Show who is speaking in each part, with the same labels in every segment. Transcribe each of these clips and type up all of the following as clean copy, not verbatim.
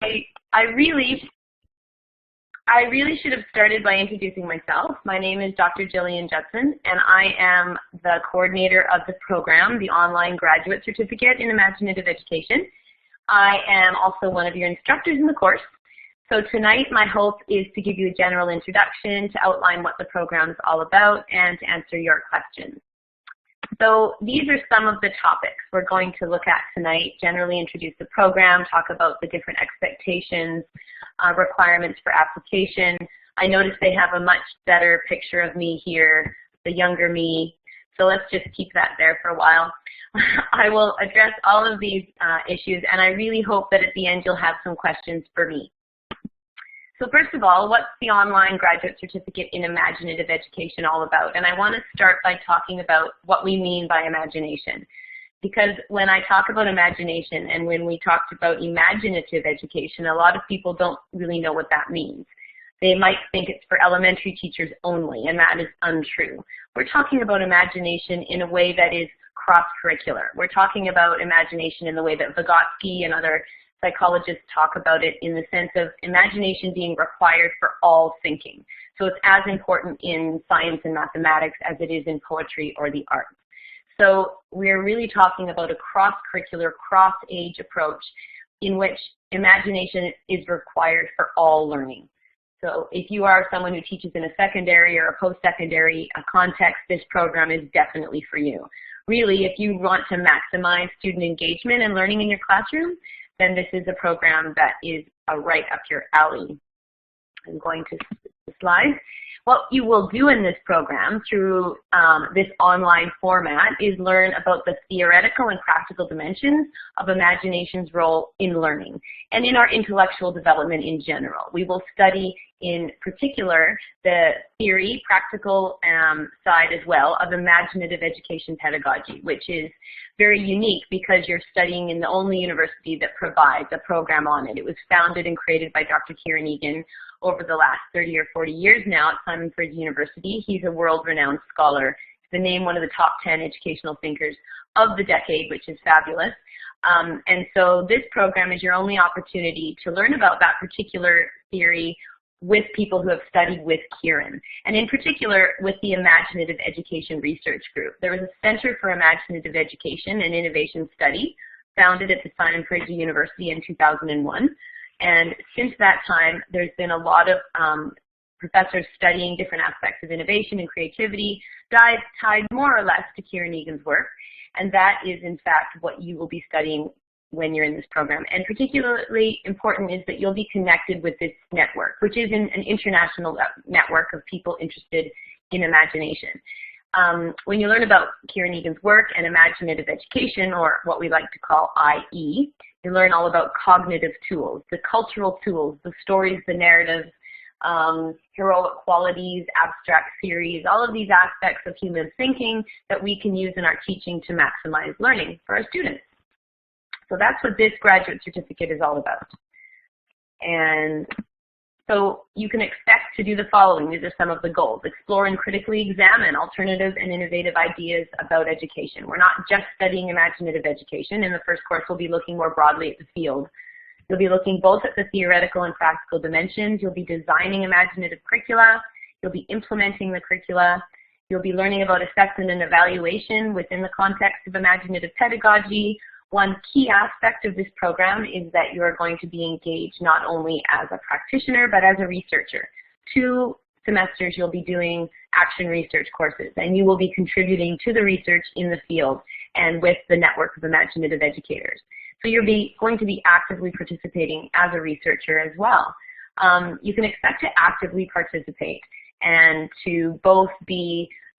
Speaker 1: I really should have started by introducing myself. My name is Dr. June2016, and I am the coordinator of the program, the Online Graduate Certificate in Imaginative Education. I am also one of your instructors in the course. So tonight, my hope is to give you a general introduction, to outline what the program is all about, and to answer your questions. So these are some of the topics we're going to look at tonight. Generally introduce the program, talk about the different expectations, requirements for application. I notice they have a much better picture of me here, the younger me. So let's just keep that there for a while. I will address all of these issues, and I really hope that at the end you'll have some questions for me. So first of all, what's the Online Graduate Certificate in Imaginative Education all about? And I want to start by talking about what we mean by imagination. Because when I talk about imagination and when we talked about imaginative education, a lot of people don't really know what that means. They might think it's for elementary teachers only, and that is untrue. We're talking about imagination in a way that is cross-curricular. We're talking about imagination in the way that Vygotsky and other psychologists talk about it, in the sense of imagination being required for all thinking. So it's as important in science and mathematics as it is in poetry or the arts. So we're really talking about a cross-curricular, cross-age approach in which imagination is required for all learning. So if you are someone who teaches in a secondary or a post-secondary context, this program is definitely for you. Really, if you want to maximize student engagement and learning in your classroom, then this is a program that is right up your alley. I'm going to the slide. What you will do in this program through this online format is learn about the theoretical and practical dimensions of imagination's role in learning and in our intellectual development in general. We will study in particular the theory, practical side as well of imaginative education pedagogy, which is very unique because you're studying in the only university that provides a program on it. It was founded and created by Dr. Kieran Egan over the last 30 or 40 years now at Simon Fraser University. He's a world-renowned scholar. He's been named one of the top 10 educational thinkers of the decade, which is fabulous. And so this program is your only opportunity to learn about that particular theory with people who have studied with Kieran, and in particular with the Imaginative Education Research Group. There was a Center for Imaginative Education and Innovation Study founded at the Simon Fraser University in 2001. And since that time, there's been a lot of professors studying different aspects of innovation and creativity, tied more or less to Kieran Egan's work. And that is, in fact, what you will be studying when you're in this program. And particularly important is that you'll be connected with this network, which is an international network of people interested in imagination. When you learn about Kieran Egan's work and imaginative education, or what we like to call IE, you learn all about cognitive tools, the cultural tools, the stories, the narratives, heroic qualities, abstract theories, all of these aspects of human thinking that we can use in our teaching to maximize learning for our students. So that's what this graduate certificate is all about. And so you can expect to do the following. These are some of the goals. Explore and critically examine alternative and innovative ideas about education. We're not just studying imaginative education. In the first course, we'll be looking more broadly at the field. You'll be looking both at the theoretical and practical dimensions. You'll be designing imaginative curricula. You'll be implementing the curricula. You'll be learning about assessment and evaluation within the context of imaginative pedagogy. One key aspect of this program is that you are going to be engaged not only as a practitioner, but as a researcher. 2 semesters you'll be doing action research courses, and you will be contributing to the research in the field and with the network of imaginative educators. So you're going to be actively participating as a researcher as well. You can expect to actively participate and to both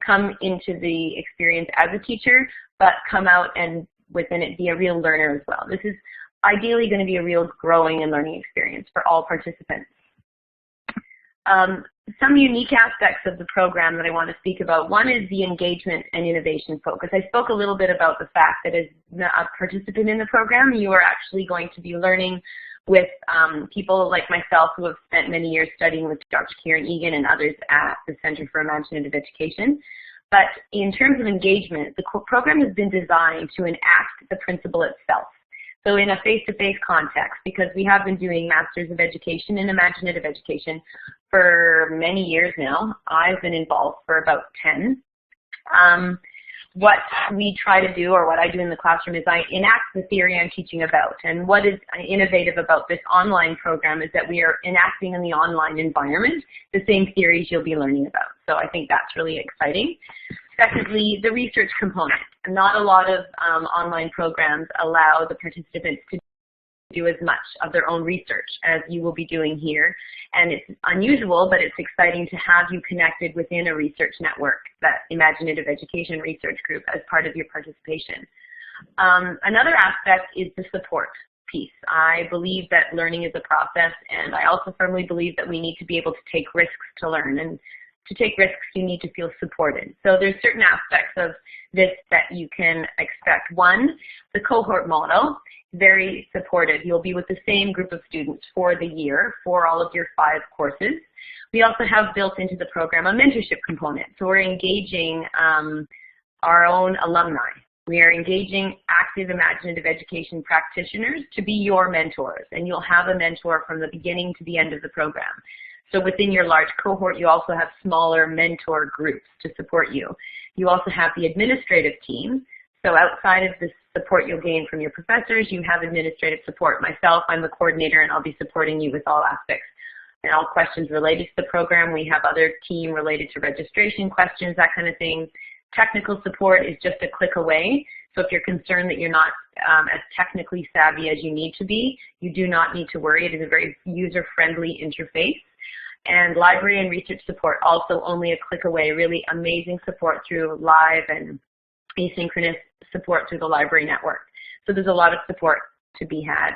Speaker 1: come into the experience as a teacher, but come out and within it be a real learner as well. This is ideally going to be a real growing and learning experience for all participants. Some unique aspects of the program that I want to speak about. One is the engagement and innovation focus. I spoke a little bit about the fact that as a participant in the program, you are actually going to be learning with people like myself who have spent many years studying with Dr. Kieran Egan and others at the Center for Imaginative Education. But in terms of engagement, the program has been designed to enact the principle itself. So in a face-to-face context, because we have been doing Masters of Education in Imaginative Education for many years now. I've been involved for about 10. What we try to do, or what I do in the classroom, is I enact the theory I'm teaching about. And what is innovative about this online program is that we are enacting in the online environment the same theories you'll be learning about. So I think that's really exciting. Secondly, the research component. Not a lot of online programs allow the participants to do as much of their own research as you will be doing here. And it's unusual, but it's exciting to have you connected within a research network, that Imaginative Education Research Group, as part of your participation. Another aspect is the support piece. I believe that learning is a process, and I also firmly believe that we need to be able to take risks to learn. And to take risks, you need to feel supported. So there's certain aspects of this that you can expect. One, the cohort model. Very supportive. You'll be with the same group of students for the year for all of your 5 courses. We also have built into the program a mentorship component. So we're engaging our own alumni. We are engaging active Imaginative Education practitioners to be your mentors, and you'll have a mentor from the beginning to the end of the program. So within your large cohort, you also have smaller mentor groups to support you. You also have the administrative team. So outside of the support you'll gain from your professors, you have administrative support. Myself, I'm the coordinator, and I'll be supporting you with all aspects and all questions related to the program. We have other team related to registration questions, that kind of thing. Technical support is just a click away. So if you're concerned that you're not as technically savvy as you need to be, you do not need to worry. It is a very user-friendly interface. And library and research support, also only a click away. Really amazing support through live and asynchronous support through the library network. So there's a lot of support to be had.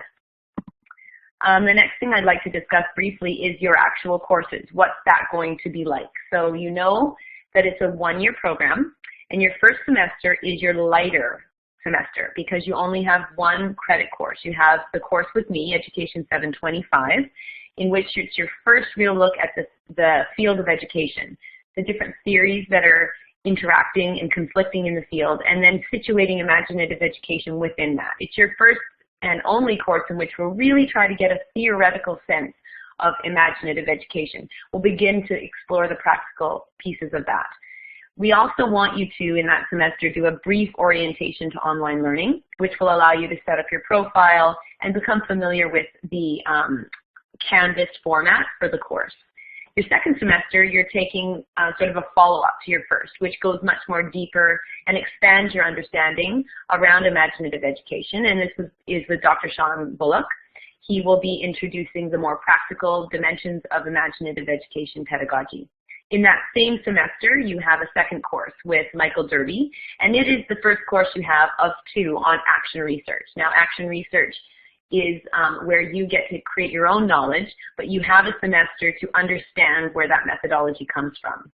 Speaker 1: The next thing I'd like to discuss briefly is your actual courses. What's that going to be like? So you know that it's a 1-year program, and your first semester is your lighter semester because you only have 1 credit course. You have the course with me, Education 725, in which it's your first real look at the field of education, the different theories that are interacting and conflicting in the field, and then situating Imaginative Education within that. It's your first and only course in which we'll really try to get a theoretical sense of Imaginative Education. We'll begin to explore the practical pieces of that. We also want you to, in that semester, do a brief orientation to online learning, which will allow you to set up your profile and become familiar with the Canvas format for the course. Your second semester, you're taking sort of a follow-up to your first, which goes much more deeper and expands your understanding around Imaginative Education. And this is with Dr. Sean Bullock. He will be introducing the more practical dimensions of Imaginative Education pedagogy. In that same semester, you have a second course with Michael Derby, and it is the first course you have of 2 on action research. Now, action research is where you get to create your own knowledge, but you have a semester to understand where that methodology comes from.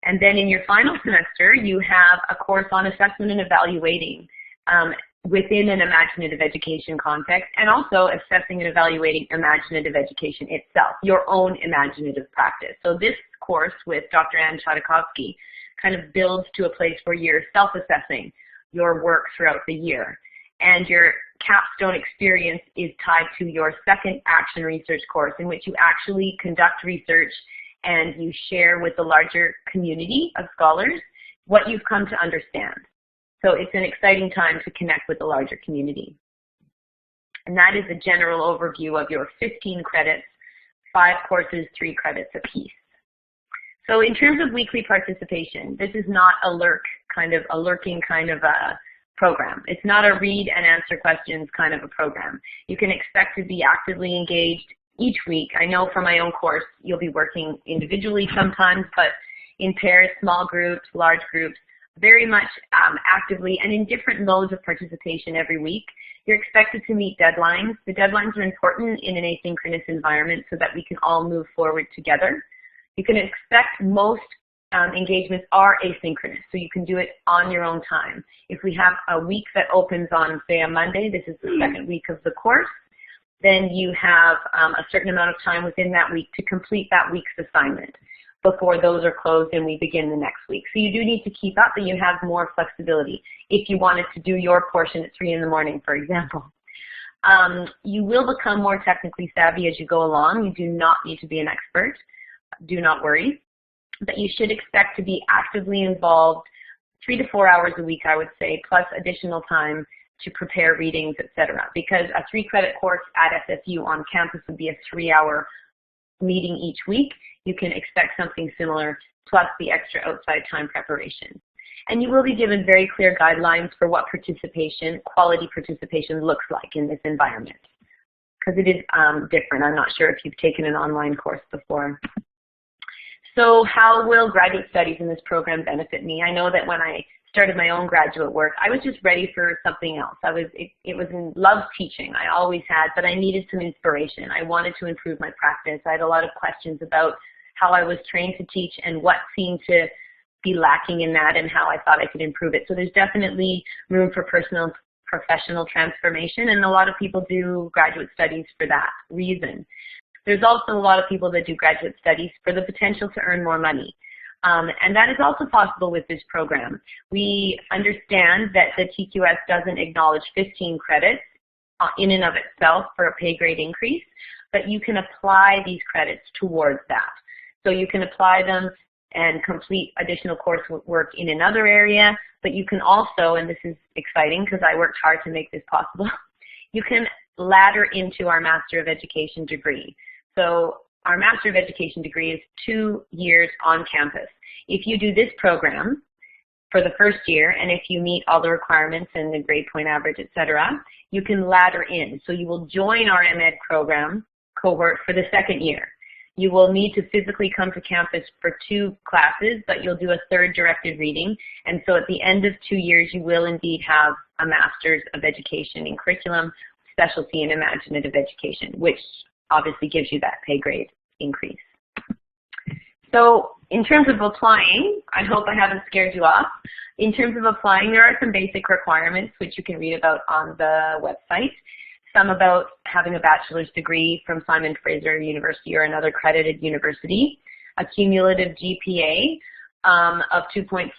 Speaker 1: And then in your final semester, you have a course on assessment and evaluating within an Imaginative Education context, and also assessing and evaluating Imaginative Education itself, your own imaginative practice. So this course with Dr. Ann Chodakowski kind of builds to a place where you're self-assessing your work throughout the year. And your capstone experience is tied to your second action research course, in which you actually conduct research and you share with the larger community of scholars what you've come to understand. So it's an exciting time to connect with the larger community. And that is a general overview of your 15 credits, 5 courses, 3 credits apiece. So in terms of weekly participation, this is not a lurking kind of a program. It's not a read and answer questions kind of a program. You can expect to be actively engaged each week. I know for my own course, you'll be working individually sometimes, but in pairs, small groups, large groups, very much actively and in different modes of participation every week. You're expected to meet deadlines. The deadlines are important in an asynchronous environment so that we can all move forward together. You can expect most engagements are asynchronous, so you can do it on your own time. If we have a week that opens on, say, a Monday, this is the second week of the course, then you have a certain amount of time within that week to complete that week's assignment before those are closed and we begin the next week. So you do need to keep up, and you have more flexibility if you wanted to do your portion at 3 in the morning, for example. You will become more technically savvy as you go along. You do not need to be an expert. Do not worry. But you should expect to be actively involved 3 to 4 hours a week, I would say, plus additional time to prepare readings, etc. Because a 3-credit course at SFU on campus would be a 3-hour meeting each week. You can expect something similar, plus the extra outside time preparation. And you will be given very clear guidelines for what participation, quality participation looks like in this environment. Because it is different. I'm not sure if you've taken an online course before. So how will graduate studies in this program benefit me? I know that when I started my own graduate work, I was just ready for something else. It was in love teaching, I always had, but I needed some inspiration. I wanted to improve my practice. I had a lot of questions about how I was trained to teach and what seemed to be lacking in that and how I thought I could improve it. So there's definitely room for personal and professional transformation, and a lot of people do graduate studies for that reason. There's also a lot of people that do graduate studies for the potential to earn more money. And that is also possible with this program. We understand that the TQS doesn't acknowledge 15 credits in and of itself for a pay grade increase, but you can apply these credits towards that. So you can apply them and complete additional coursework in another area, but you can also, and this is exciting because I worked hard to make this possible, you can ladder into our Master of Education degree. So our Master of Education degree is 2 years on campus. If you do this program for the first year, and if you meet all the requirements and the grade point average, etc., you can ladder in. So you will join our MEd program cohort for the second year. You will need to physically come to campus for 2 classes, but you'll do a 3rd directed reading. And so at the end of 2 years, you will indeed have a Master's of Education in Curriculum, specialty in Imaginative Education, which obviously gives you that pay grade increase. So in terms of applying, I hope I haven't scared you off. In terms of applying, there are some basic requirements which you can read about on the website. Some about having a bachelor's degree from Simon Fraser University or another accredited university, a cumulative GPA of 2.5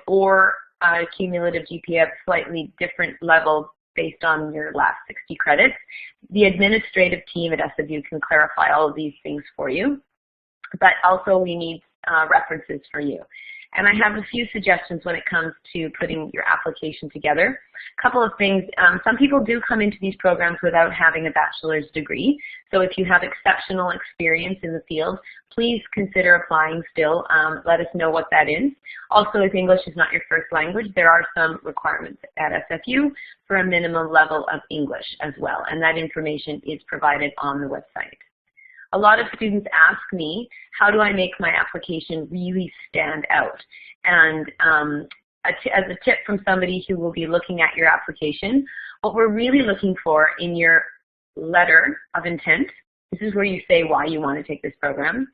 Speaker 1: or a cumulative GPA of slightly different level based on your last 60 credits. The administrative team at SFU can clarify all of these things for you, but also we need references for you. And I have a few suggestions when it comes to putting your application together. A couple of things, some people do come into these programs without having a bachelor's degree. So if you have exceptional experience in the field, please consider applying still. Let us know what that is. Also, if English is not your first language, there are some requirements at SFU for a minimum level of English as well. And that information is provided on the website. A lot of students ask me, how do I make my application really stand out? And as a tip from somebody who will be looking at your application, what we're really looking for in your letter of intent, this is where you say why you want to take this program,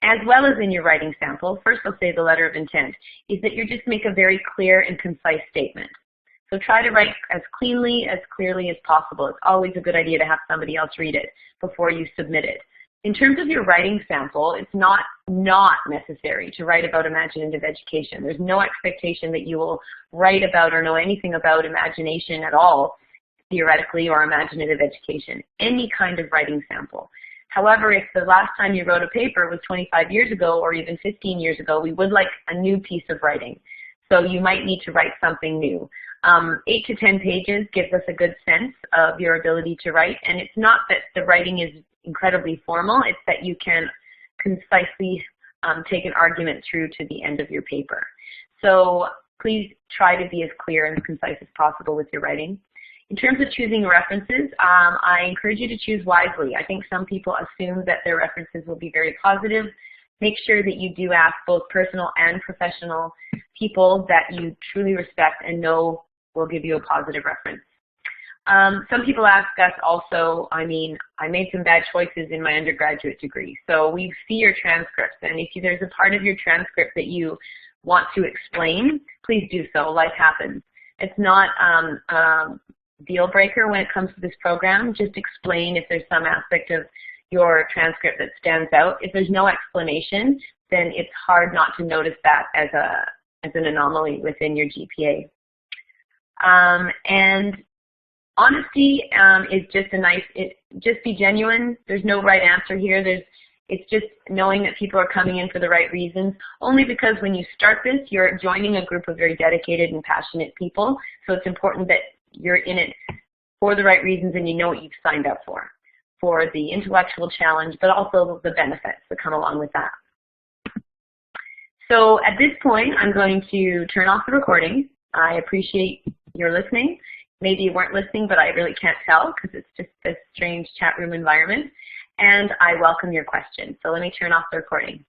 Speaker 1: as well as in your writing sample, first I'll say the letter of intent, is that you just make a very clear and concise statement. So try to write as clearly as possible. It's always a good idea to have somebody else read it before you submit it. In terms of your writing sample, it's not necessary to write about imaginative education. There's no expectation that you will write about or know anything about imagination at all, theoretically, or imaginative education. Any kind of writing sample. However, if the last time you wrote a paper was 25 years ago or even 15 years ago, we would like a new piece of writing. So you might need to write something new. 8 to 10 pages gives us a good sense of your ability to write, and it's not that the writing is incredibly formal, it's that you can concisely take an argument through to the end of your paper. So please try to be as clear and concise as possible with your writing. In terms of choosing references, I encourage you to choose wisely. I think some people assume that their references will be very positive. Make sure that you do ask both personal and professional people that you truly respect and know will give you a positive reference. Some people ask us also, I made some bad choices in my undergraduate degree. So we see your transcripts, and if there's a part of your transcript that you want to explain, please do so. Life happens. It's not a deal breaker when it comes to this program. Just explain if there's some aspect of your transcript that stands out. If there's no explanation, then it's hard not to notice that as an anomaly within your GPA. And Honesty is just just be genuine. There's no right answer here. It's just knowing that people are coming in for the right reasons, only because when you start this, you're joining a group of very dedicated and passionate people. So it's important that you're in it for the right reasons and you know what you've signed up for the intellectual challenge, but also the benefits that come along with that. So at this point, I'm going to turn off the recording. I appreciate your listening. Maybe you weren't listening, but I really can't tell because it's just this strange chat room environment. And I welcome your questions. So let me turn off the recording.